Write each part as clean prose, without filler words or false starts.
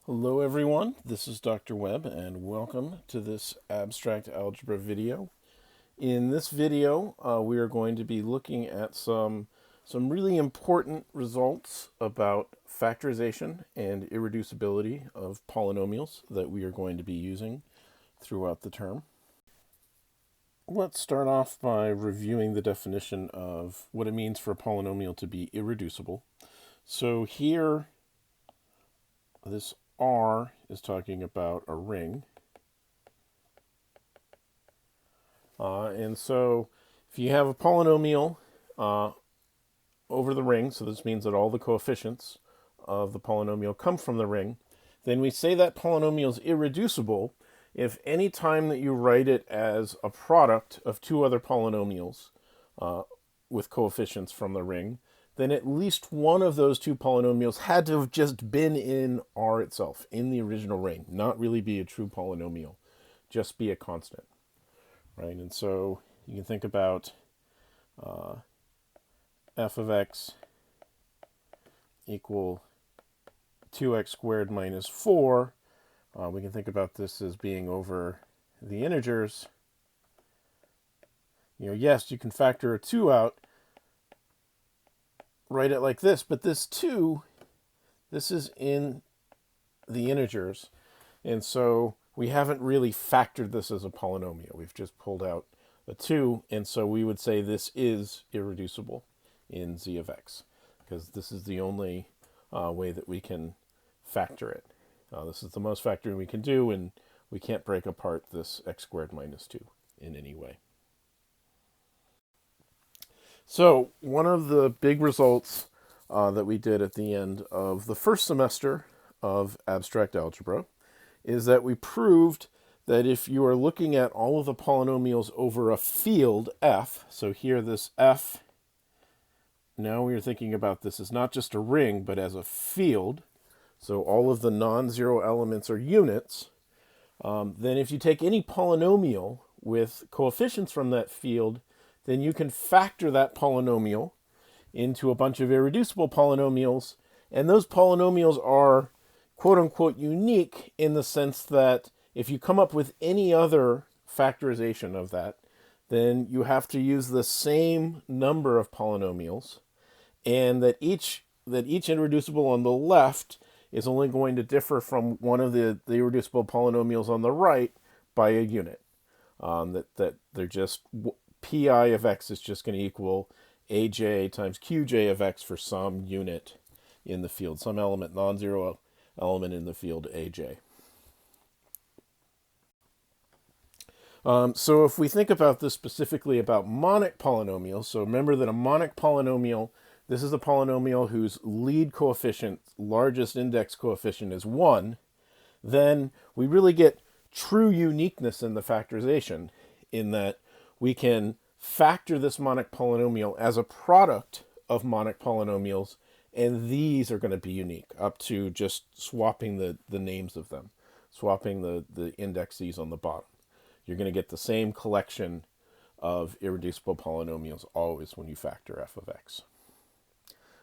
Hello everyone, this is Dr. Webb and welcome to this abstract algebra video. In this video we are going to be looking at some really important results about factorization and irreducibility of polynomials that we are going to be using throughout the term. Let's start off by reviewing the definition of what it means for a polynomial to be irreducible. So here, this R is talking about a ring. And so if you have a polynomial over the ring, so this means that all the coefficients of the polynomial come from the ring, then we say that polynomial is irreducible if any time that you write it as a product of two other polynomials with coefficients from the ring, then at least one of those two polynomials had to have just been in R itself, in the original ring, not really be a true polynomial, just be a constant, right? And so you can think about f of x equal 2x squared minus 4. We can think about this as being over the integers. Yes, you can factor a 2 out, write it like this, but this 2, this is in the integers, and so we haven't really factored this as a polynomial. We've just pulled out a 2, and so we would say this is irreducible in z of x, because this is the only way that we can factor it. This is the most factoring we can do, and we can't break apart this x squared minus 2 in any way. So one of the big results that we did at the end of the first semester of abstract algebra is that we proved that if you are looking at all of the polynomials over a field f, so here this f, now we are thinking about this as not just a ring, but as a field, so all of the non-zero elements are units, then if you take any polynomial with coefficients from that field, then you can factor that polynomial into a bunch of irreducible polynomials, and those polynomials are quote-unquote unique in the sense that if you come up with any other factorization of that, then you have to use the same number of polynomials, and that each irreducible on the left is only going to differ from one of the irreducible polynomials on the right by a unit. That they're just pi of x is just going to equal aj times qj of x for some unit in the field, some element, non-zero element in the field aj. So if we think about this specifically about monic polynomials, so remember that a monic polynomial, this is a polynomial whose lead coefficient, largest index coefficient is 1, then we really get true uniqueness in the factorization in that we can factor this monic polynomial as a product of monic polynomials, and these are going to be unique up to just swapping the names of them, swapping the indexes on the bottom. You're going to get the same collection of irreducible polynomials always when you factor f of x.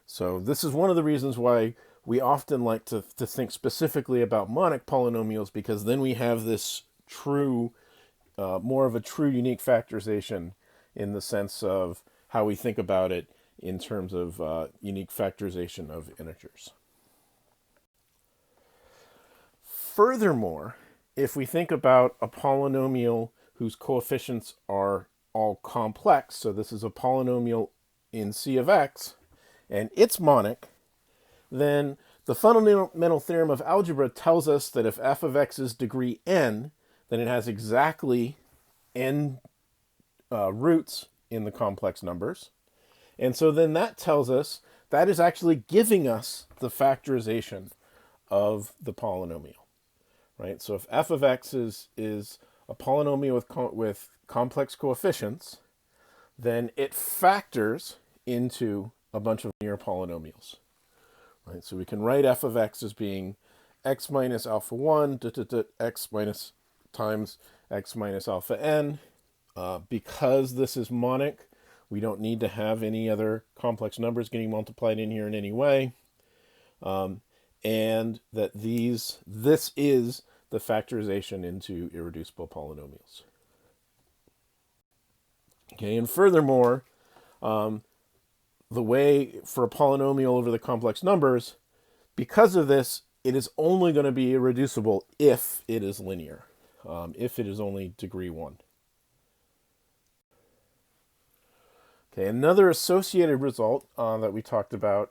So this is one of the reasons why we often like to think specifically about monic polynomials, because then we have this true, more of a true unique factorization in the sense of how we think about it in terms of unique factorization of integers. Furthermore, if we think about a polynomial whose coefficients are all complex, so this is a polynomial in c of x, and it's monic, then the fundamental theorem of algebra tells us that if f of x is degree n, then it has exactly n roots in the complex numbers. And so then that tells us that is actually giving us the factorization of the polynomial, right? So if f of x is a polynomial with complex coefficients, then it factors into a bunch of near polynomials, right? So we can write f of x as being x minus alpha 1 x minus times x minus alpha n. Because this is monic, we don't need to have any other complex numbers getting multiplied in here in any way. and that this is the factorization into irreducible polynomials. Okay, and furthermore, the way for a polynomial over the complex numbers, because of this, it is only going to be irreducible if it is linear, if it is only degree 1. Okay, another associated result that we talked about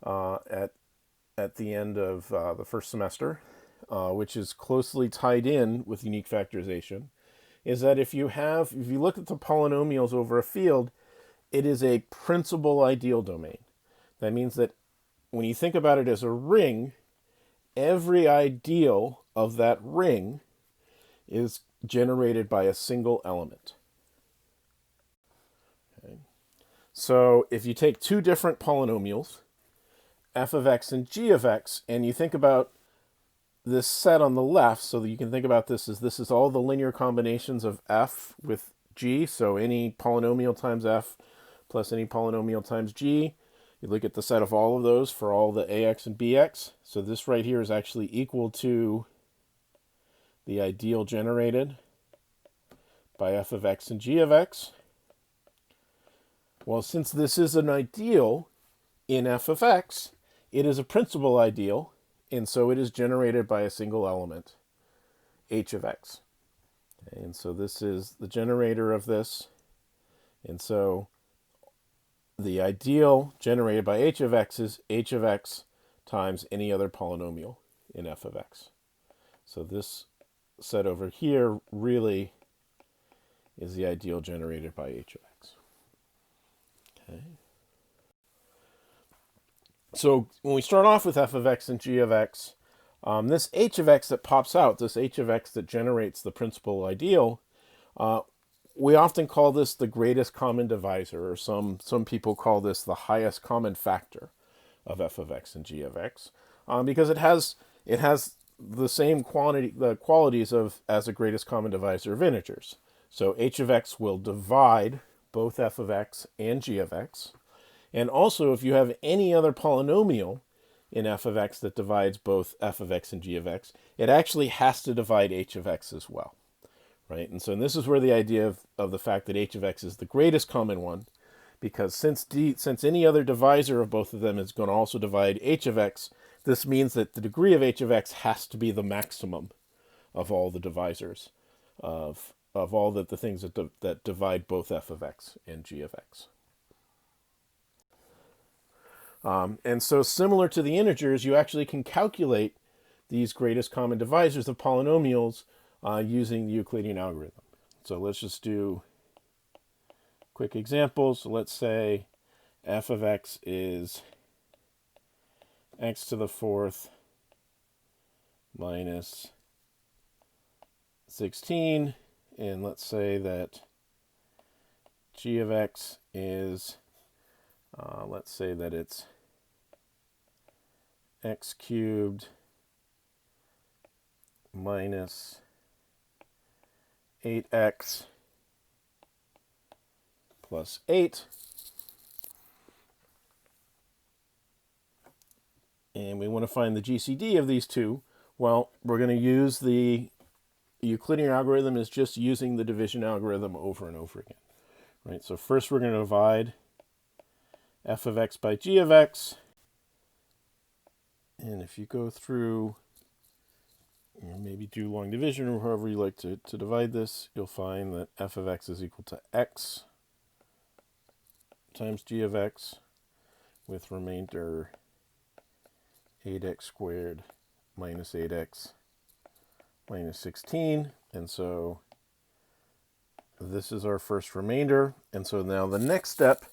at the end of the first semester, which is closely tied in with unique factorization, is that if you look at the polynomials over a field, it is a principal ideal domain. That means that when you think about it as a ring, every ideal of that ring is generated by a single element. Okay. So if you take two different polynomials, f of x and g of x, and you think about this set on the left, so that you can think about this is all the linear combinations of f with g, so any polynomial times f plus any polynomial times g. You look at the set of all of those for all the ax and bx. So this right here is actually equal to the ideal generated by f of x and g of x. Well, since this is an ideal in f of x, it is a principal ideal, and so it is generated by a single element, h of x. Okay, and so this is the generator of this, and so the ideal generated by h of x is h of x times any other polynomial in f of x. So this set over here really is the ideal generated by h of x. Okay. So when we start off with f of x and g of x, this h of x that pops out, this h of x that generates the principal ideal, we often call this the greatest common divisor, or some people call this the highest common factor of f of x and g of x, because it has the same qualities as a greatest common divisor of integers. So h of x will divide both f of x and g of x. And also, if you have any other polynomial in f of x that divides both f of x and g of x, it actually has to divide h of x as well. Right? And so this is where the idea of the fact that h of x is the greatest common one, because since any other divisor of both of them is going to also divide h of x, this means that the degree of h of x has to be the maximum of all the divisors of all the things that divide both f of x and g of x. And so similar to the integers, you actually can calculate these greatest common divisors of polynomials using the Euclidean algorithm. So let's just do quick examples. So let's say f of x is x to the fourth minus 16, and let's say that g of x is, let's say that it's x cubed minus 8x plus 8. And we want to find the GCD of these two. Well, we're going to use the Euclidean algorithm is just using the division algorithm over and over again. Right? So first we're going to divide f of x by g of x. And if you go through, maybe do long division or however you like to divide this, you'll find that f of x is equal to x times g of x with remainder 8x squared minus 8x minus 16. And so this is our first remainder. And so now the next step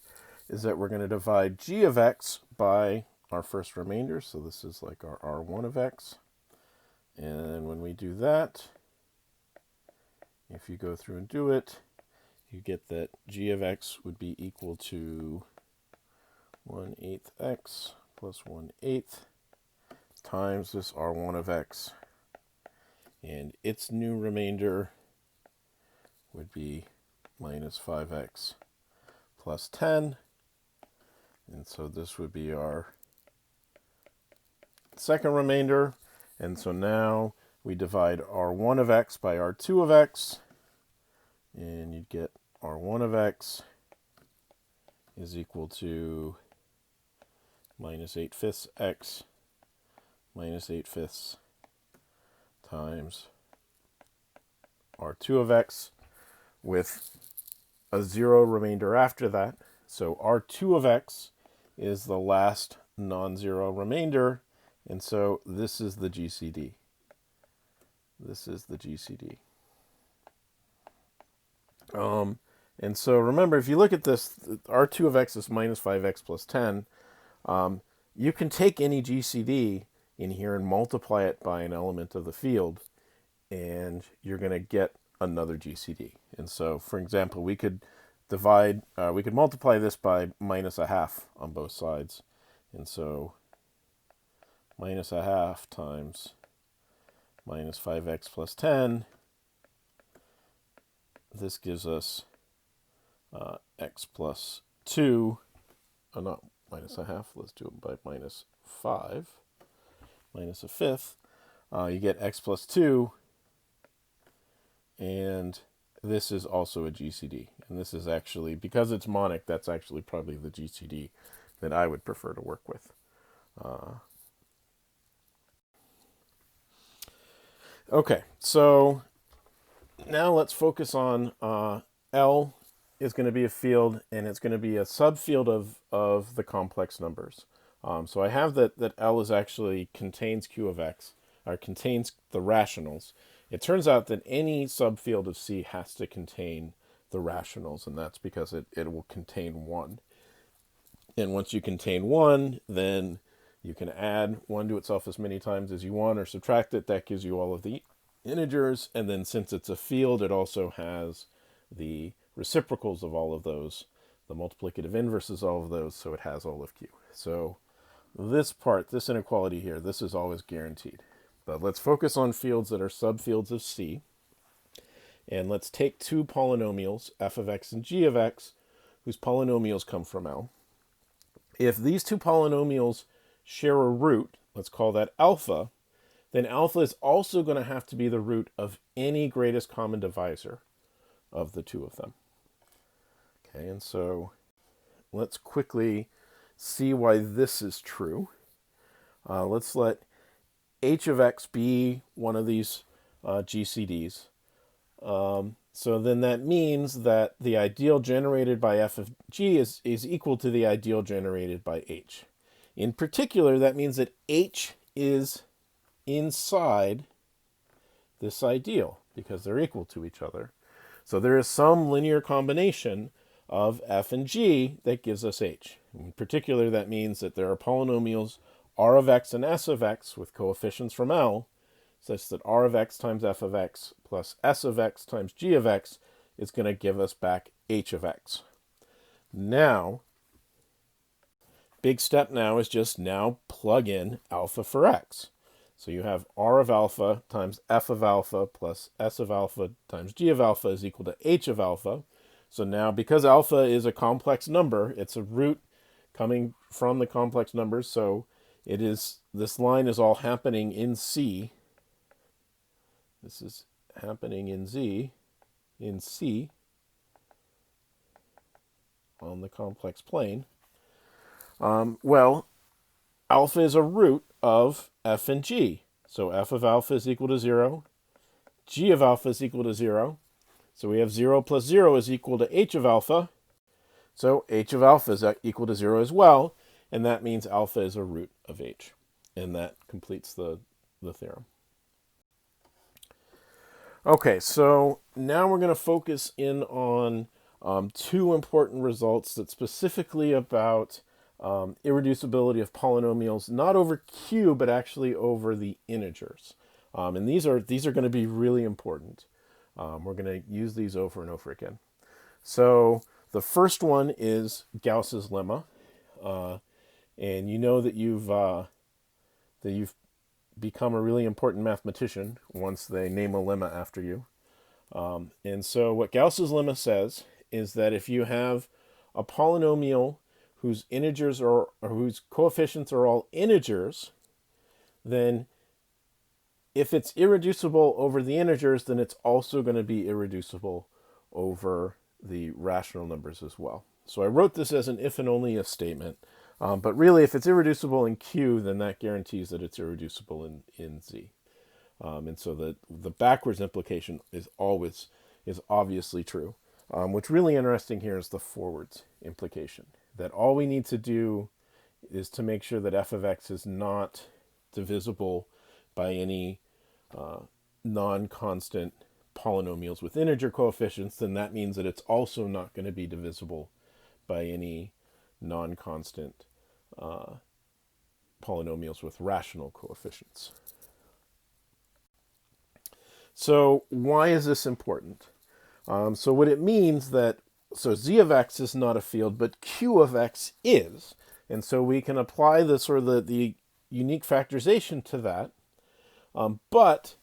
is that we're going to divide g of x by our first remainder. So this is like our r1 of x. And when we do that, if you go through and do it, you get that g of x would be equal to 1/8 x plus 1/8 times this r1 of x. And its new remainder would be minus 5x plus 10. And so this would be our second remainder. And so now we divide R1 of x by R2 of x, and you'd get R1 of x is equal to minus 8/5 x minus 8/5 times R2 of x with a 0 remainder after that. So R2 of x is the last non-zero remainder, and so this is the GCD. This is the GCD. And so remember, if you look at this, R2 of x is minus 5x plus 10. You can take any GCD in here and multiply it by an element of the field, and you're going to get another GCD. And so, for example, we could multiply this by minus a half on both sides. And so minus a half times minus 5x plus 10, this gives us x plus 2, not minus a half, let's do it by minus 5, minus a fifth. You get x plus 2, and this is also a GCD. And this is actually, because it's monic, that's actually probably the GCD that I would prefer to work with. Okay, so now let's focus on L is going to be a field, and it's going to be a subfield of the complex numbers. So I have that L is actually contains Q of x, or contains the rationals. It turns out that any subfield of C has to contain the rationals, and that's because it will contain 1. And once you contain 1, then you can add 1 to itself as many times as you want or subtract it. That gives you all of the integers. And then since it's a field, it also has the reciprocals of all of those, the multiplicative inverses of all of those, so it has all of Q. So this part, this inequality here, this is always guaranteed. But let's focus on fields that are subfields of C. And let's take two polynomials, f of x and g of x, whose polynomials come from L. If these two polynomials share a root, let's call that alpha, then alpha is also going to have to be the root of any greatest common divisor of the two of them. Okay, and so let's quickly see why this is true. Let's let h of x be one of these GCDs. So then that means that the ideal generated by f of g is equal to the ideal generated by h. In particular, that means that h is inside this ideal because they're equal to each other. So there is some linear combination of f and g that gives us h. In particular, that means that there are polynomials r of x and s of x with coefficients from L, such that r of x times f of x plus s of x times g of x is going to give us back h of x. Now, big step now is just now plug in alpha for x. So you have r of alpha times f of alpha plus s of alpha times g of alpha is equal to h of alpha. So now, because alpha is a complex number, it's a root coming from the complex numbers, so it is, this line is all happening in C. This is happening in Z, in C, on the complex plane. Well, alpha is a root of f and g. So f of alpha is equal to 0. G of alpha is equal to 0. So we have 0 plus 0 is equal to h of alpha. So h of alpha is equal to 0 as well. And that means alpha is a root of h. And that completes the theorem. Okay, so now we're going to focus in on two important results that specifically about irreducibility of polynomials, not over Q, but actually over the integers. And these are going to be really important. We're going to use these over and over again. So the first one is Gauss's lemma. And you know that you've become a really important mathematician once they name a lemma after you. And so what Gauss's lemma says is that if you have a polynomial whose integers or whose coefficients are all integers, then if it's irreducible over the integers, then it's also going to be irreducible over the rational numbers as well. So I wrote this as an if and only if statement. But really, if it's irreducible in Q, then that guarantees that it's irreducible in Z. And so the backwards implication is obviously true. What's really interesting here is the forwards implication, that all we need to do is to make sure that f of x is not divisible by any non-constant polynomials with integer coefficients, then that means that it's also not going to be divisible by any non-constant polynomials with rational coefficients. So why is this important? So what it means so z of x is not a field, but q of x is. And so we can apply the sort of the unique factorization to that. But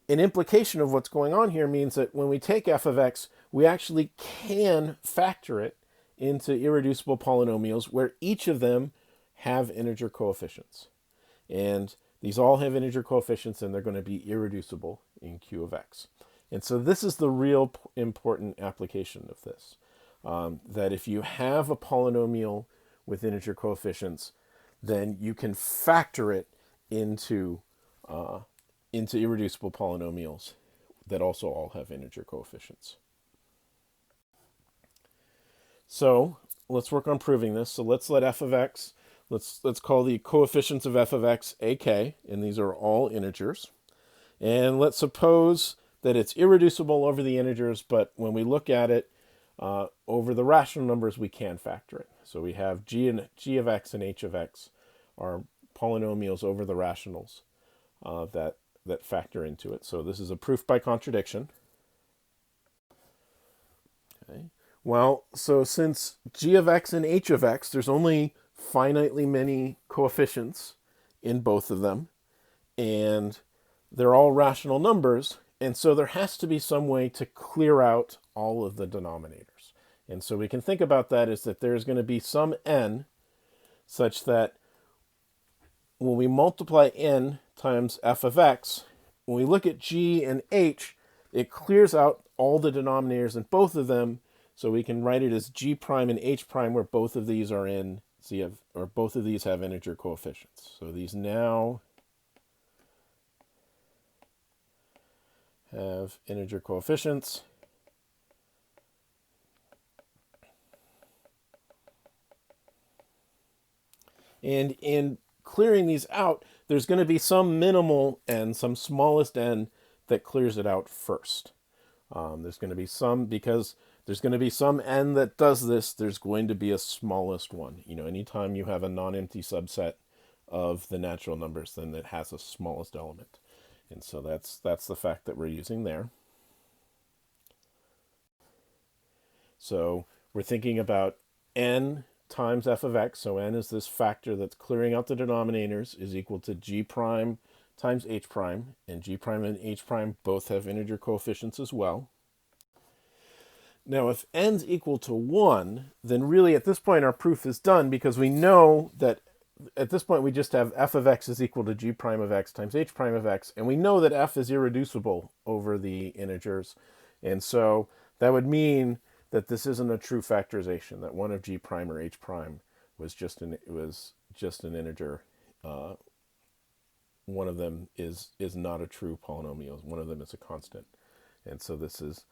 an implication of what's going on here means that when we take f of x, we actually can factor it into irreducible polynomials where each of them have integer coefficients. And these all have integer coefficients, and they're going to be irreducible in q of x. And so this is the real important application of this, that if you have a polynomial with integer coefficients, then you can factor it into irreducible polynomials that also all have integer coefficients. So let's work on proving this. So let's let f of x, let's call the coefficients of f of x ak, and these are all integers. And let's suppose that it's irreducible over the integers, but when we look at it over the rational numbers, we can factor it. So we have g of x and h of x are polynomials over the rationals that factor into it. So this is a proof by contradiction. Okay. Well, so since g of x and h of x, there's only finitely many coefficients in both of them, and they're all rational numbers, and so there has to be some way to clear out all of the denominators. And so we can think about that as that there's going to be some n such that when we multiply n times f of x, when we look at g and h, it clears out all the denominators in both of them, so we can write it as g prime and h prime where both of these are in or both of these have integer coefficients. So these now have integer coefficients. And in clearing these out, there's going to be some minimal n, some smallest n, that clears it out first. There's going to be some, because there's going to be some n that does this, there's going to be a smallest one. You know, anytime you have a non-empty subset of the natural numbers, then it has a smallest element. And so that's the fact that we're using there. So we're thinking about n times f of x. So n is this factor that's clearing out the denominators, is equal to g prime times h prime. And g prime and h prime both have integer coefficients as well. Now, if n's equal to 1, then really at this point our proof is done, because we know that at this point we just have f of x is equal to g prime of x times h prime of x, and we know that f is irreducible over the integers. And so that would mean that this isn't a true factorization, that one of g prime or h prime was just an integer. One of them is not a true polynomial. One of them is a constant. And so this is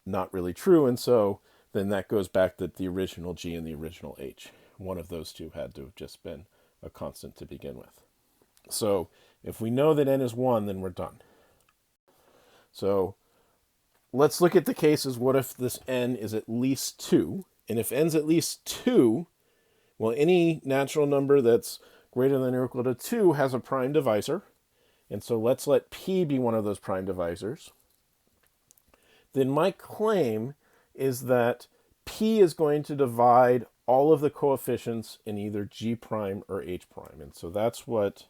not really true, and so then that goes back that the original g and the original h, one of those two had to have just been a constant to begin with. So if we know that n is 1, then we're done. So let's look at the cases. What if this n is at least 2? And if n's at least 2, well, any natural number that's greater than or equal to 2 has a prime divisor. And so let's let p be one of those prime divisors. Then my claim is that p is going to divide all of the coefficients in either g prime or h prime. And so that's what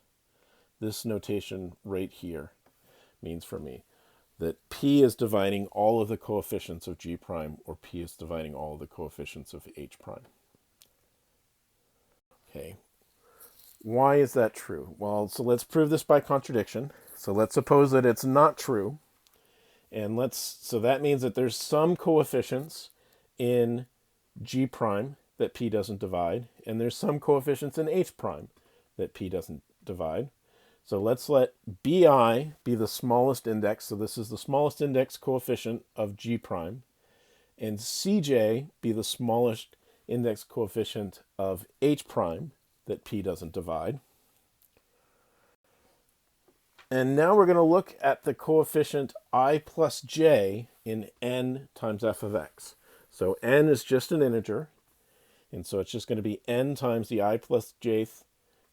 this notation right here means for me, that p is dividing all of the coefficients of g prime, or p is dividing all of the coefficients of h prime. Okay. why is that true? Well, so let's prove this by contradiction. So let's suppose that it's not true. And so that means that there's some coefficients in G prime that P doesn't divide, and there's some coefficients in H prime that P doesn't divide. So let's let BI be the smallest index. So this is the smallest index coefficient of G prime, and CJ be the smallest index coefficient of H prime that P doesn't divide. And now we're going to look at the coefficient I plus j in n times f of x. So n is just an integer, and so it's just going to be n times the I plus jth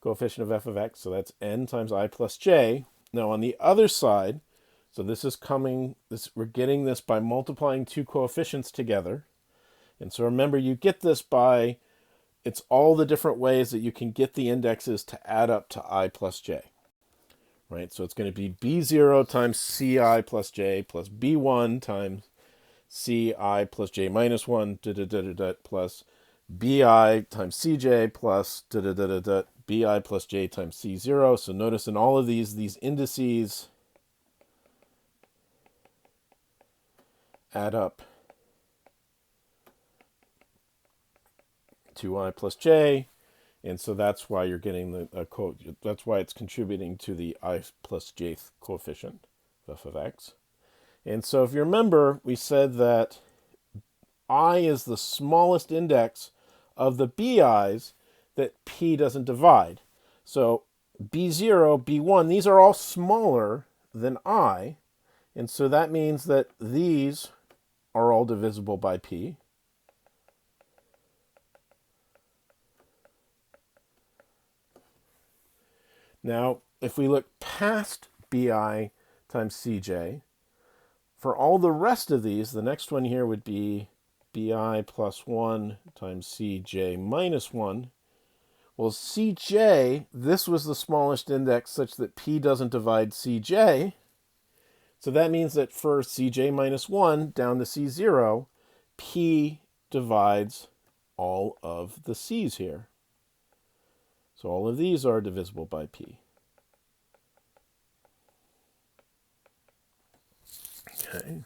coefficient of f of x, so that's n times I plus j. Now on the other side, so we're getting this by multiplying two coefficients together. And so remember, you get this by, it's all the different ways that you can get the indexes to add up to I plus j. Right, so it's going to be b0 times ci plus j plus b1 times ci plus j minus 1 plus bi times cj plus bi plus j times c0. So notice in all of these indices add up to I plus j. And so that's why you're getting that's why it's contributing to the I plus jth coefficient of f of x. And so if you remember, we said that I is the smallest index of the BIs that P doesn't divide. So B0, B1, these are all smaller than I. And so that means that these are all divisible by P. Now, if we look past BI times CJ, for all the rest of these, the next one here would be BI plus 1 times CJ minus 1. Well, CJ, this was the smallest index such that P doesn't divide CJ. So that means that for CJ minus 1 down to C0, P divides all of the C's here. So all of these are divisible by P. Okay.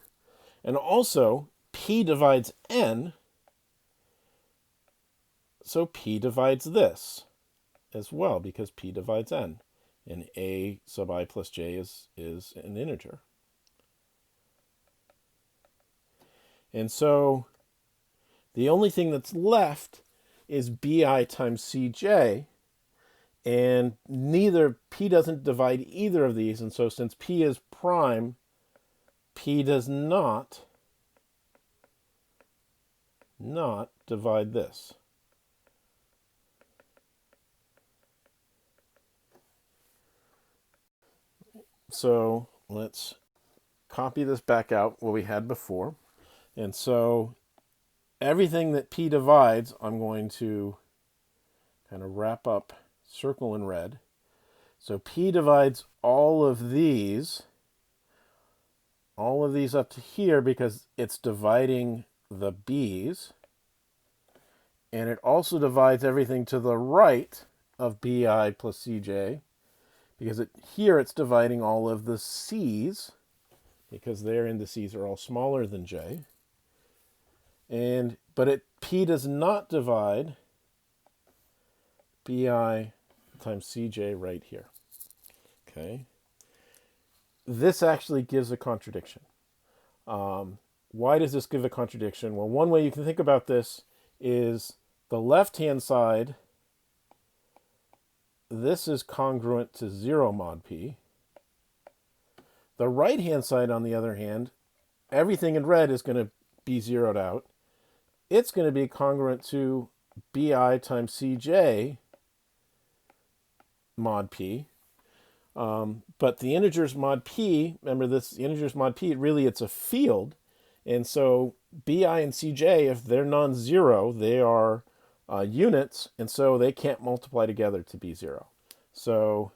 And also, P divides N, so P divides this as well, because P divides N. And A sub I plus j is an integer. And so the only thing that's left is BI times CJ, and P doesn't divide either of these, and so since P is prime, P does not divide this. So let's copy this back out what we had before. And so everything that P divides, I'm going to kind of wrap up, circle in red. So P divides all of these up to here because it's dividing the B's. And it also divides everything to the right of BI plus CJ because here it's dividing all of the C's because their indices are all smaller than J. But P does not divide BI times CJ right here. Okay. This actually gives a contradiction. Why does this give a contradiction? Well, one way you can think about this is the left-hand side, this is congruent to 0 mod P. The right-hand side, on the other hand, everything in red is going to be zeroed out. It's going to be congruent to BI times CJ mod P. But the integers mod P, remember this, the integers mod P, really it's a field. And so BI and CJ, if they're non-zero, they are units, and so they can't multiply together to be 0. So,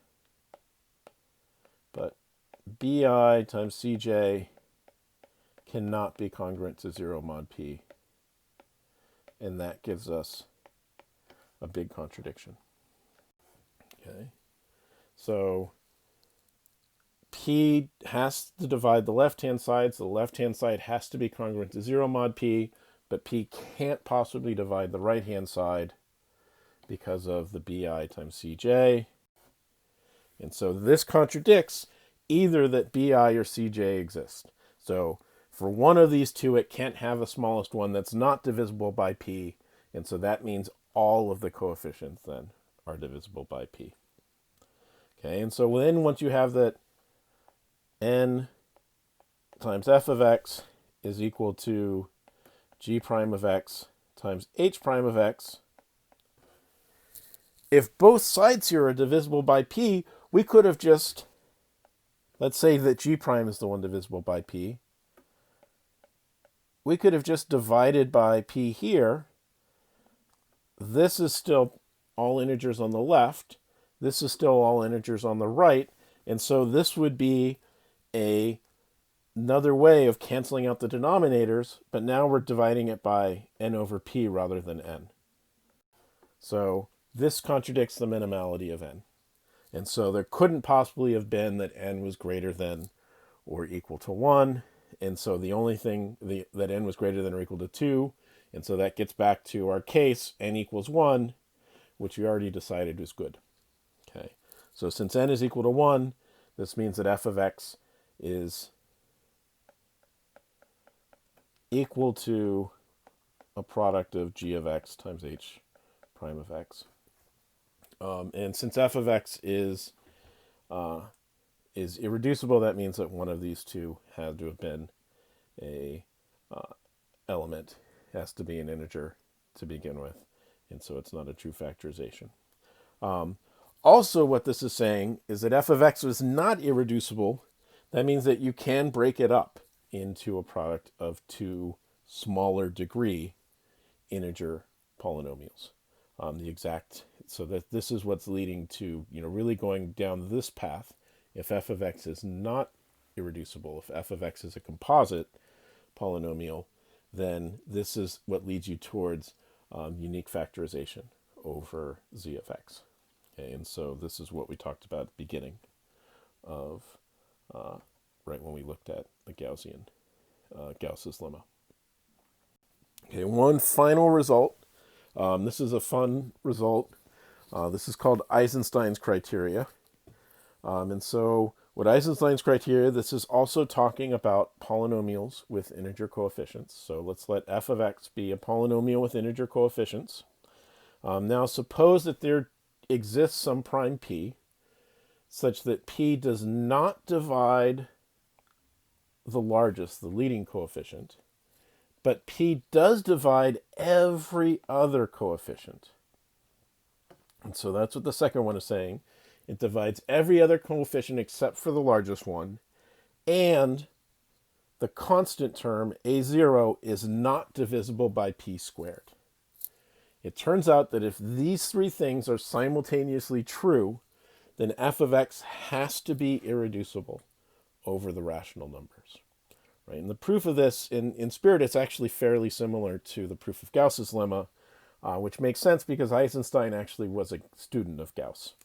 but BI times CJ cannot be congruent to 0 mod P. And that gives us a big contradiction. Okay, so P has to divide the left-hand side, so the left-hand side has to be congruent to 0 mod P, but P can't possibly divide the right-hand side because of the BI times CJ. And so this contradicts either that BI or CJ exist. So for one of these two, it can't have a smallest one that's not divisible by P, and so that means all of the coefficients then are divisible by P. Okay, and so then once you have that n times f of x is equal to g prime of x times h prime of x, if both sides here are divisible by P, we could have just, let's say that g prime is the one divisible by P, we could have just divided by P here. This is still all integers on the left. This is still all integers on the right. And so this would be another way of canceling out the denominators, but now we're dividing it by n over P rather than n. So this contradicts the minimality of n. And so there couldn't possibly have been that n was greater than or equal to 1. And so the only thing that n was greater than or equal to 2. And so that gets back to our case, n equals 1, which we already decided was good. Okay, so since n is equal to 1, this means that f of x is equal to a product of g of x times h prime of x. And since f of x is irreducible, that means that one of these two had to have been a element. It has to be an integer to begin with, and so it's not a true factorization. Also, what this is saying is that f of x was not irreducible. That means that you can break it up into a product of two smaller degree integer polynomials. So that this is what's leading to, really going down this path. If f of x is not irreducible, if f of x is a composite polynomial, then this is what leads you towards unique factorization over z of x. Okay, and so this is what we talked about at the beginning of, right when we looked at the Gaussian, Gauss's lemma. Okay, one final result. This is a fun result. This is called Eisenstein's criteria. And so what Eisenstein's criteria, this is also talking about polynomials with integer coefficients. So let's let f of x be a polynomial with integer coefficients. Now suppose that there exists some prime p such that p does not divide the largest, the leading coefficient, but p does divide every other coefficient. And so that's what the second one is saying. It divides every other coefficient except for the largest one, and the constant term, a0, is not divisible by p squared. It turns out that if these three things are simultaneously true, then f of x has to be irreducible over the rational numbers. Right? And the proof of this, in spirit, it's actually fairly similar to the proof of Gauss's lemma, which makes sense because Eisenstein actually was a student of Gauss.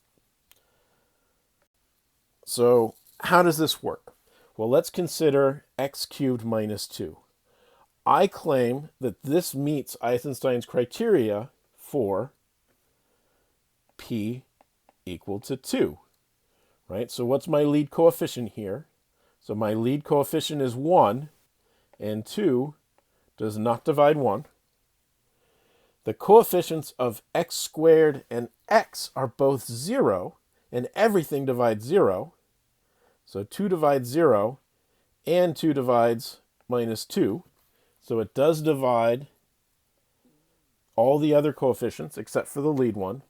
So how does this work? Well, let's consider x cubed minus 2. I claim that this meets Eisenstein's criteria for p equal to 2. Right? So what's my lead coefficient here? So my lead coefficient is 1, and 2 does not divide 1. The coefficients of x squared and x are both 0, and everything divides 0. So 2 divides 0, and 2 divides minus 2. So it does divide all the other coefficients except for the lead one.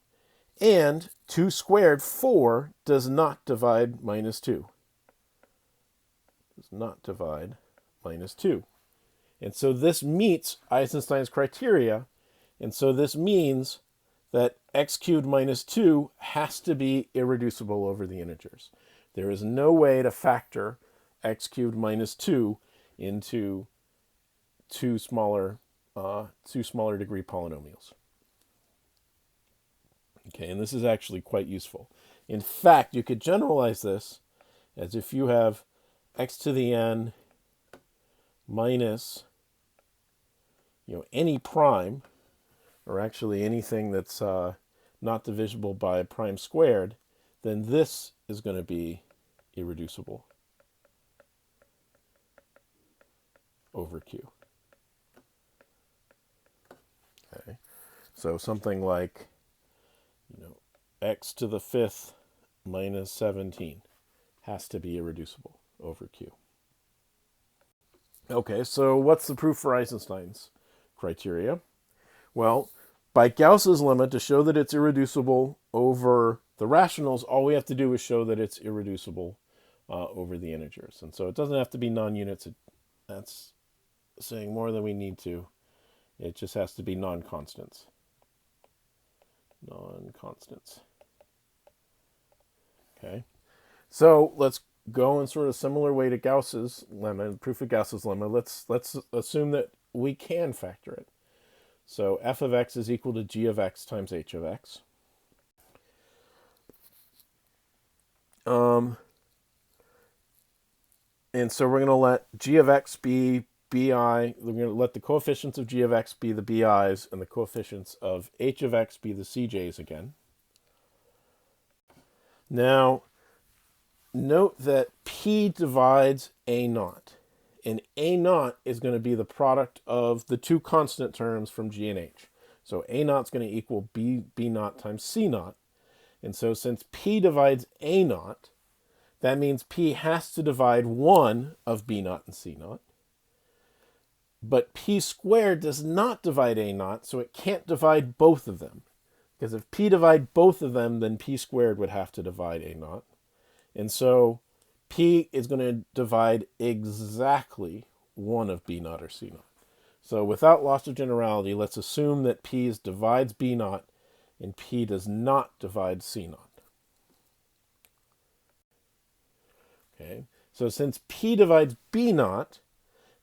And 2 squared, 4, does not divide minus 2. Does not divide minus 2. And so this meets Eisenstein's criteria. And so this means that x cubed minus 2 has to be irreducible over the integers. There is no way to factor x cubed minus 2 into two smaller degree polynomials. Okay, and this is actually quite useful. In fact, you could generalize this as if you have x to the n minus any prime, or actually anything that's not divisible by prime squared, then this is going to be irreducible over q. Okay, so something like x to the fifth minus 17 has to be irreducible over q. Okay, so what's the proof for Eisenstein's criteria? Well, by Gauss's lemma, to show that it's irreducible over the rationals, all we have to do is show that it's irreducible over the integers. And so it doesn't have to be non-units. That's saying more than we need to. It just has to be non-constants. Non-constants. Okay. So let's go in sort of similar way to Gauss's lemma, proof of Gauss's lemma. Let's assume that we can factor it. So f of x is equal to g of x times h of x. And so we're going to let g of x be bi. We're going to let the coefficients of g of x be the bi's and the coefficients of h of x be the cj's again. Now, note that p divides a naught. And a naught is going to be the product of the two constant terms from g and h. So a naught is going to equal b naught times c naught. And so since p divides a naught, that means p has to divide one of b naught and c naught. But p squared does not divide a naught, so it can't divide both of them. Because if p divide both of them, then p squared would have to divide a naught. And so p is going to divide exactly one of b naught or c naught. So without loss of generality, let's assume that p divides b naught and p does not divide c naught. Okay, so since p divides b naught,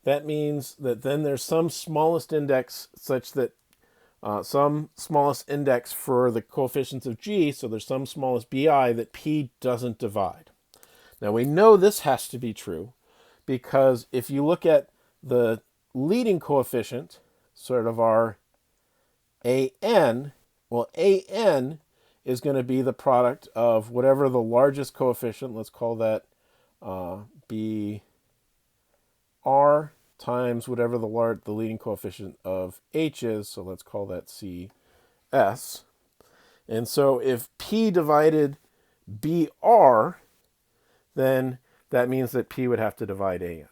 that means that then there's some smallest index such that some smallest index for the coefficients of g, so there's some smallest bi that p doesn't divide. Now we know this has to be true because if you look at the leading coefficient, sort of our an, well, an is going to be the product of whatever the largest coefficient, let's call that br, times whatever the leading coefficient of h is, so let's call that cs. And so if p divided br, then that means that p would have to divide an.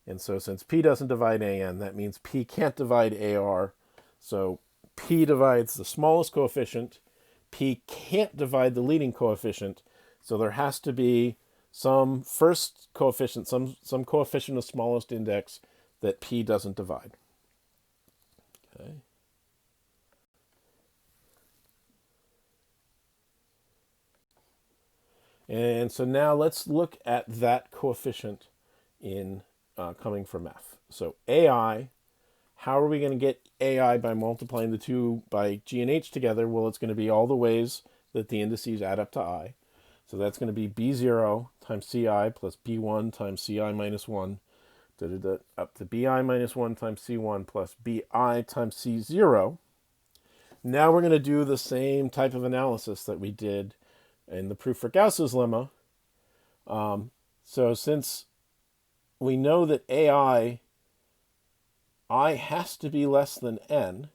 And so since p doesn't divide an, that means p can't divide ar. So p divides the smallest coefficient. P can't divide the leading coefficient. So there has to be some first coefficient, some coefficient of smallest index that p doesn't divide. Okay. And so now let's look at that coefficient in coming from f. So ai, how are we going to get ai by multiplying the two by g and h together? Well, it's going to be all the ways that the indices add up to I. So that's going to be b0 times ci plus b1 times ci minus 1 up to bi minus 1 times c1 plus bi times c0. Now we're going to do the same type of analysis that we did in the proof for Gauss's lemma. So since we know that I has to be less than n,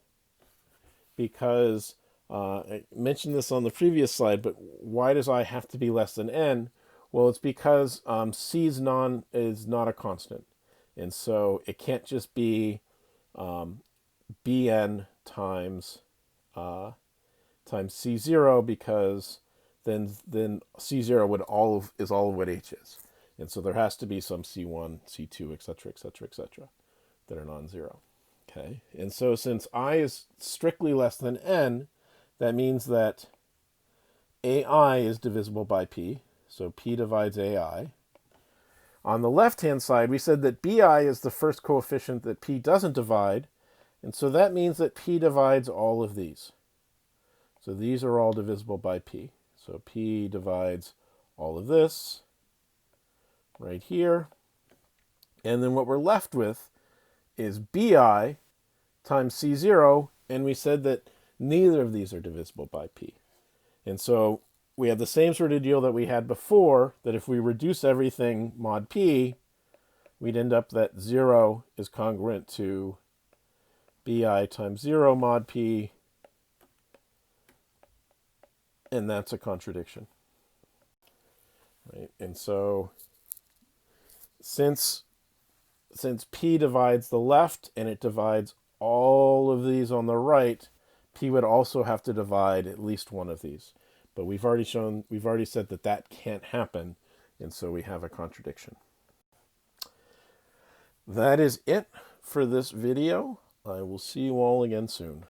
because I mentioned this on the previous slide, but why does I have to be less than n? Well, it's because c is not a constant. And so it can't just be bn times c0, because then c0 is all of what h is. And so there has to be some c1, c2, etc., etc., etc. that are non-zero. Okay, and so since I is strictly less than n, that means that ai is divisible by p, so p divides ai. On the left-hand side, we said that bi is the first coefficient that p doesn't divide, and so that means that p divides all of these. So these are all divisible by p. So P divides all of this right here. And then what we're left with is BI times C0, and we said that neither of these are divisible by P. And so we have the same sort of deal that we had before, that if we reduce everything mod P, we'd end up that 0 is congruent to BI times 0 mod P, and that's a contradiction. Right? And so since P divides the left and it divides all of these on the right, P would also have to divide at least one of these. But we've already said that that can't happen, and so we have a contradiction. That is it for this video. I will see you all again soon.